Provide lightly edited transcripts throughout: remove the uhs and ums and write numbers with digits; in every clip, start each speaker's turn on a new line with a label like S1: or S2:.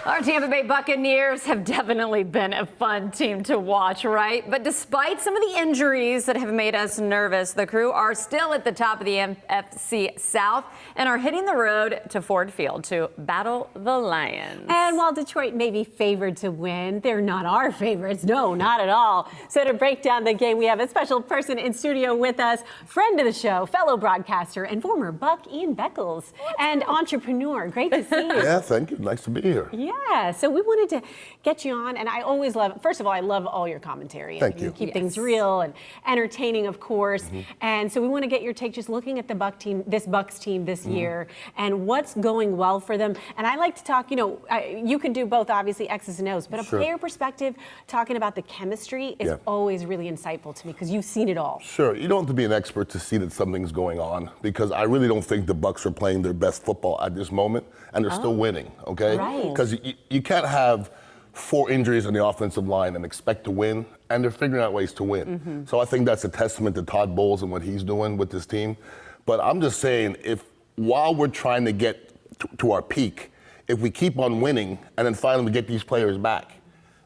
S1: Our Tampa Bay Buccaneers have definitely been a fun team to watch, right? But despite some of the injuries that have made us nervous, the crew are still at the top of the NFC South and are hitting the road to Ford Field to battle the Lions.
S2: And while Detroit may be favored to win, they're not our favorites. No, not at all. So to break down the game, we have a special person in studio with us, friend of the show, fellow broadcaster, and former Buc Ian Beckles, and entrepreneur. Great to see you.
S3: Yeah, thank you. Nice to be here.
S2: Yeah, so we wanted to get you on, and I always love, first of all, I love all your commentary.
S3: Thank you.
S2: You keep things real and entertaining, of course. And so we want to get your take just looking at the Bucs team this year and what's going well for them. And I like to talk, you can do both, obviously, X's and O's, but a player perspective, talking about the chemistry is always really insightful to me because you've seen it all.
S3: Sure. You don't have to be an expert to see that something's going on because I really don't think the Bucs are playing their best football at this moment, and they're still winning, okay?
S2: Right.
S3: Because you can't have 4 injuries on the offensive line and expect to win, and they're figuring out ways to win. So I think that's a testament to Todd Bowles and what he's doing with this team. But I'm just saying, if while we're trying to get to our peak, if we keep on winning and then finally get these players back,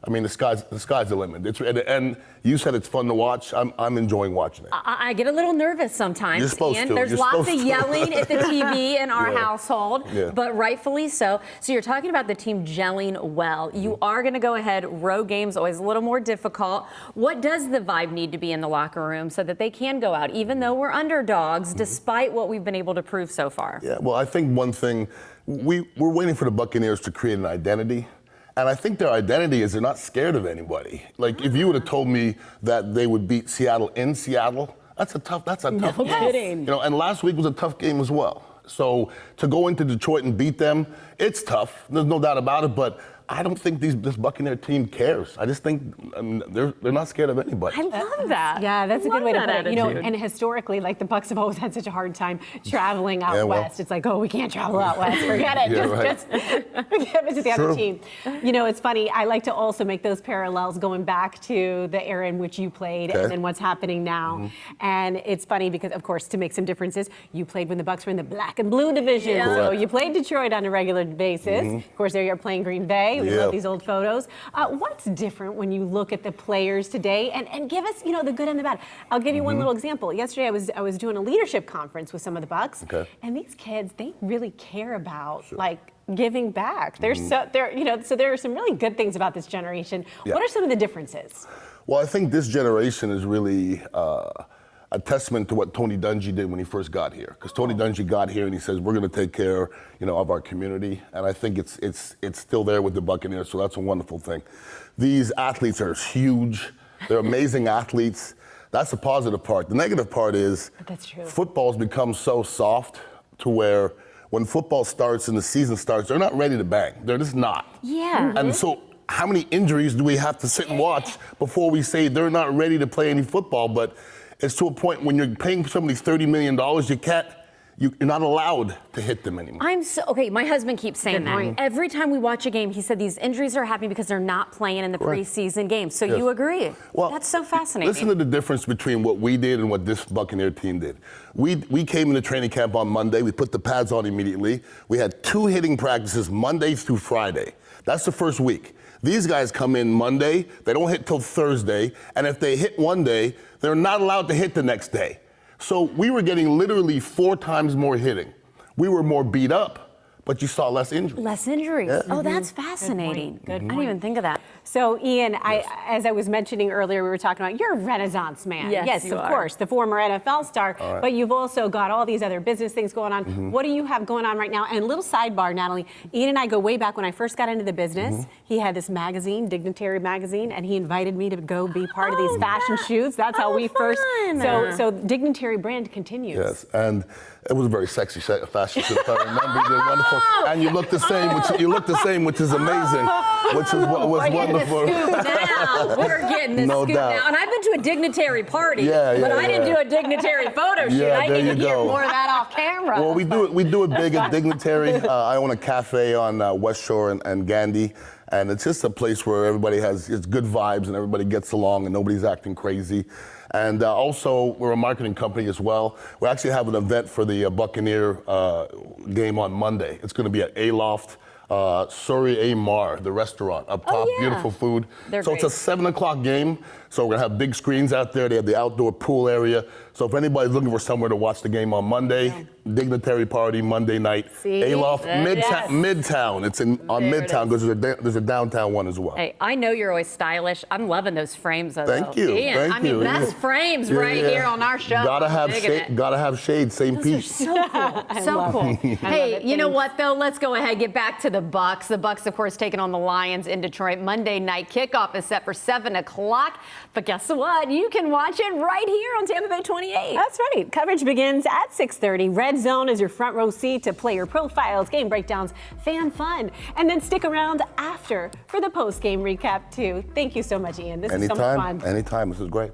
S3: I mean, the sky's the limit. And you said it's fun to watch. I'm enjoying watching it.
S1: I get a little nervous sometimes.
S3: You're supposed to.
S1: There's lots of yelling at the TV in our household, but rightfully so. So you're talking about the team gelling well. You are going to go ahead. Road games always a little more difficult. What does the vibe need to be in the locker room so that they can go out, even though we're underdogs, despite what we've been able to prove so far?
S3: Yeah. Well, I think one thing we're waiting for the Buccaneers to create an identity. And I think their identity is they're not scared of anybody. Like, if you would have told me that they would beat Seattle in Seattle, that's a tough game.
S2: Kidding.
S3: And last week was a tough game as well. So to go into Detroit and beat them, it's tough. There's no doubt about it. But I don't think this Buccaneer team cares. I just think they're not scared of anybody.
S1: I love that.
S2: Yeah, that's a good way to put it.
S1: Attitude.
S2: And historically, like the Bucs have always had such a hard time traveling out west. It's like, oh, we can't travel out west. Forget it. Just give it to the other team. It's funny. I like to also make those parallels going back to the era in which you played and then what's happening now. And it's funny because, of course, to make some differences, you played when the Bucs were in the black and blue division. So you played Detroit on a regular basis. Of course, there you're playing Green Bay. We love these old photos. What's different when you look at the players today? And give us, the good and the bad. I'll give you one little example. Yesterday, I was doing a leadership conference with some of the Bucs, and these kids, they really care about giving back. So there are some really good things about this generation. What are some of the differences?
S3: Well, I think this generation is really a testament to what Tony Dungy did when he first got here. Because Tony Dungy got here and he says, we're going to take care, of our community. And I think it's still there with the Buccaneers, so that's a wonderful thing. These athletes are huge. They're amazing athletes. That's the positive part. The negative part is football's become so soft to where when football starts and the season starts, they're not ready to bang. They're just not.
S1: Yeah.
S3: And so how many injuries do we have to sit and watch before we say they're not ready to play any football? But it's to a point when you're paying somebody $30 million, you're not allowed to hit them anymore.
S1: My husband keeps saying that. Every time we watch a game, he said these injuries are happening because they're not playing in the preseason games. So you agree? Well, that's so fascinating.
S3: Listen to the difference between what we did and what this Buccaneer team did. We came into training camp on Monday. We put the pads on immediately. We had 2 hitting practices Monday through Friday. That's the first week. These guys come in Monday, they don't hit till Thursday, and if they hit one day, they're not allowed to hit the next day. So we were getting literally 4 times more hitting. We were more beat up, but you saw less injuries.
S1: Less injuries. Yeah. Oh, that's fascinating. Good point. I didn't even think of that.
S2: So, Ian, as I was mentioning earlier, we were talking about you're a Renaissance man. Yes, of course, the former NFL star, but you've also got all these other business things going on. What do you have going on right now? And a little sidebar, Natalie, Ian and I go way back when I first got into the business. He had this magazine, Dignitary magazine, and he invited me to go be part of these fashion shoots. That's how we first. So Dignitary brand continues.
S3: Yes, and it was a very sexy fashion shoot. If I remember, you did wonderful, and you look the same, which is amazing, which is what was wonderful.
S1: Now we're getting this scoop now, and I've been to a dignitary party, but I didn't do a dignitary photo shoot. I need to hear more of that off camera.
S3: Well, we do it big at Dignitary. I own a cafe on West Shore and Gandhi, and it's just a place where everybody it's good vibes and everybody gets along and nobody's acting crazy. And also, we're a marketing company as well. We actually have an event for the Buccaneer game on Monday. It's going to be at Aloft. Surrey Amar, the restaurant up top.
S1: yeah.
S3: Beautiful food.
S1: They're
S3: so
S1: great.
S3: it's a 7 o'clock game. So we're gonna have big screens out there. They have the outdoor pool area. So if anybody's looking for somewhere to watch the game on Monday, dignitary party Monday night.
S1: See?
S3: Aloft,
S1: Yes.
S3: Midtown. It's on
S1: There it
S3: Midtown because there's a downtown one as well.
S1: Hey, I know you're always stylish. I'm loving those frames, though.
S3: Thank you.
S1: Ian,
S3: Thank
S1: I mean,
S3: you.
S1: best frames right here on our show.
S3: Gotta
S1: I'm
S3: have
S1: digging it.
S3: Gotta have shades. Same piece.
S1: So cool. So cool. Hey, you know what though? Let's go ahead and get back to the Bucs. The Bucs, of course, taking on the Lions in Detroit. Monday night kickoff is set for 7 o'clock. But guess what? You can watch it right here on Tampa Bay 28.
S2: That's right. Coverage begins at 6:30. Red Zone is your front row seat to player profiles, game breakdowns, fan fun. And then stick around after for the post-game recap, too. Thank you so much, Ian. This is so much fun.
S3: Anytime. This is great.